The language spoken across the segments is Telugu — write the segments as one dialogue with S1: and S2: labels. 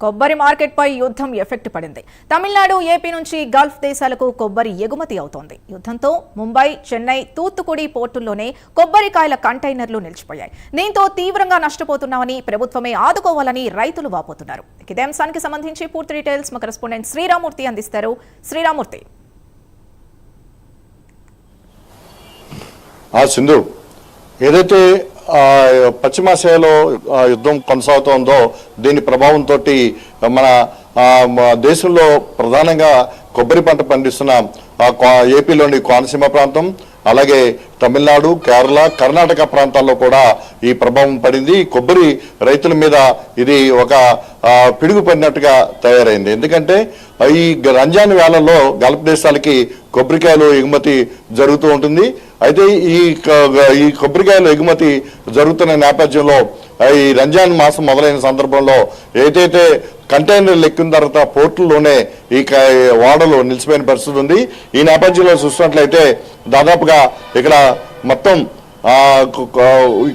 S1: కొబ్బరి మార్కెట్ పై యుద్ధం ఎఫెక్ట్ పడింది. తమిళనాడు, ఏపీ నుంచి గల్ఫ్ దేశాలకు కొబ్బరి ఎగుమతి అవుతోంది. యుద్ధంతో ముంబై, చెన్నై, తూత్తుకుడి పోర్టుల్లోనే కొబ్బరికాయల కంటైనర్లు నిలిచిపోయాయి. దీంతో తీవ్రంగా నష్టపోతున్నామని, ప్రభుత్వమే ఆదుకోవాలని రైతులు వాపోతున్నారు. ఇదే అంశానికి సంబంధించి పూర్తి డీటెయిల్స్ మా కరెస్పాండెంట్ శ్రీరామూర్తి అందిస్తారు. శ్రీరామూర్తి.
S2: సింధు, ఏదైతే పశ్చిమాసియాలో యుద్ధం కొనసాగుతోందో దీని ప్రభావంతో మన దేశంలో ప్రధానంగా కొబ్బరి పంట పండిస్తున్న ఏపీలోని కోనసీమ ప్రాంతం, అలాగే తమిళనాడు, కేరళ, కర్ణాటక ప్రాంతాల్లో కూడా ఈ ప్రభావం పడింది. కొబ్బరి రైతుల మీద ఇది ఒక పిడుగు పడినట్టుగా తయారైంది. ఎందుకంటే ఈ రంజాన్ వేళల్లో గల్ఫ్ దేశాలకి కొబ్బరికాయలు ఎగుమతి జరుగుతూ ఉంటుంది. అయితే ఈ కొబ్బరికాయలు ఎగుమతి జరుగుతున్న నేపథ్యంలో ఈ రంజాన్ మాసం మొదలైన సందర్భంలో ఏదైతే కంటైనర్లు ఎక్కిన తర్వాత పోర్టుల్లోనే ఈ ఓడలు నిలిచిపోయిన పరిస్థితి ఉంది. ఈ నేపథ్యంలో చూసినట్లయితే దాదాపుగా ఇక్కడ మొత్తం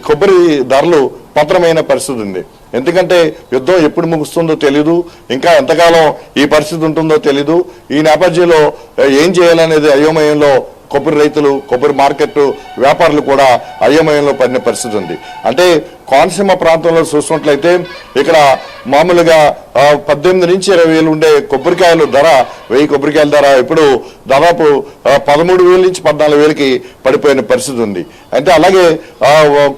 S2: కొబ్బరి ధరలు పతనమైన పరిస్థితి ఉంది. ఎందుకంటే యుద్ధం ఎప్పుడు ముగుస్తుందో తెలీదు, ఇంకా ఎంతకాలం ఈ పరిస్థితి ఉంటుందో తెలీదు. ఈ నేపథ్యంలో ఏం చేయాలనేది అయోమయంలో కొబ్బరి రైతులు, కొబ్బరి మార్కెట్ వ్యాపారులు కూడా అయోమయంలో పడిన పరిస్థితి ఉంది. అంటే కోనసీమ ప్రాంతంలో చూసినట్లయితే ఇక్కడ మామూలుగా 18 నుంచి 20 వేలు ఉండే కొబ్బరికాయలు ధర, 1000 కొబ్బరికాయల ధర ఇప్పుడు దాదాపు 13,000 నుంచి 14,000కి పడిపోయిన పరిస్థితి ఉంది. అంటే అలాగే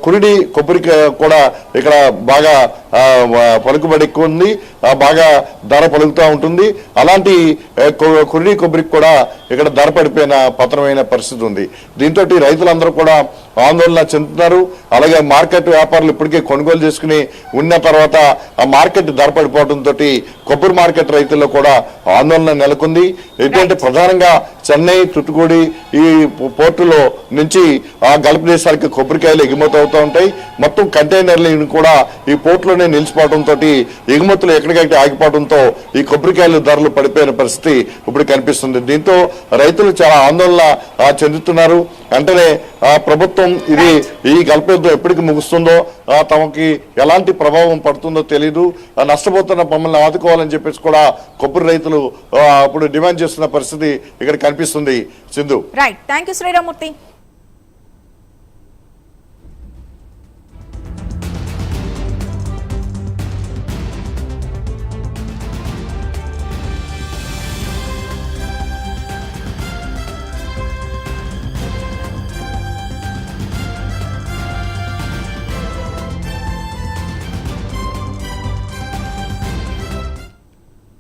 S2: కురిడి కొబ్బరి కూడా ఇక్కడ బాగా పలుకుబడి ఎక్కువ ఉంది, బాగా ధర పలుకుతూ ఉంటుంది. అలాంటి కురిడి కొబ్బరికి కూడా ఇక్కడ ధర పడిపోయిన పతనమైన పరిస్థితి ఉంది. దీంతో రైతులందరూ కూడా ఆందోళన చెందుతున్నారు. అలాగే మార్కెట్ వ్యాపారులు ఇప్పటికే కొనుగోలు చేసుకుని ఉన్న తర్వాత ఆ మార్కెట్ ధర పడిపోవడంతో కొబ్బరి మార్కెట్ రైతుల్లో కూడా ఆందోళన నెలకొంది. ఏంటంటే ప్రధానంగా చెన్నై, తుట్టుకూడి ఈ పోర్టులో నుంచి ఆ గల్ఫ్ దేశాలకి కొబ్బరికాయలు ఎగుమతి అవుతూ ఉంటాయి. మొత్తం కంటైనర్లు కూడా ఈ పోర్టులోనే నిలిచిపోవడంతో ఎగుమతులు ఎక్కడికైతే ఆగిపోవడంతో ఈ కొబ్బరికాయల ధరలు పడిపోయిన పరిస్థితి ఇప్పుడు కనిపిస్తుంది. దీంతో రైతులు చాలా ఆందోళన చెందుతున్నారు. వెంటనే ప్రభుత్వం ఈ గల్ఫ్ యుద్ధం ఎప్పటికి ముగుస్తుందో, తమకి ఎలాంటి ప్రభావం పడుతుందో తెలీదు, నష్టపోతున్న మమ్మల్ని ఆదుకోవాలని చెప్పేసి కూడా కొబ్బరి రైతులు అప్పుడు డిమాండ్ చేస్తున్న పరిస్థితి ఇక్కడ కనిపిస్తుంది. Sindhu.
S1: Right, thank you Sriramurthy.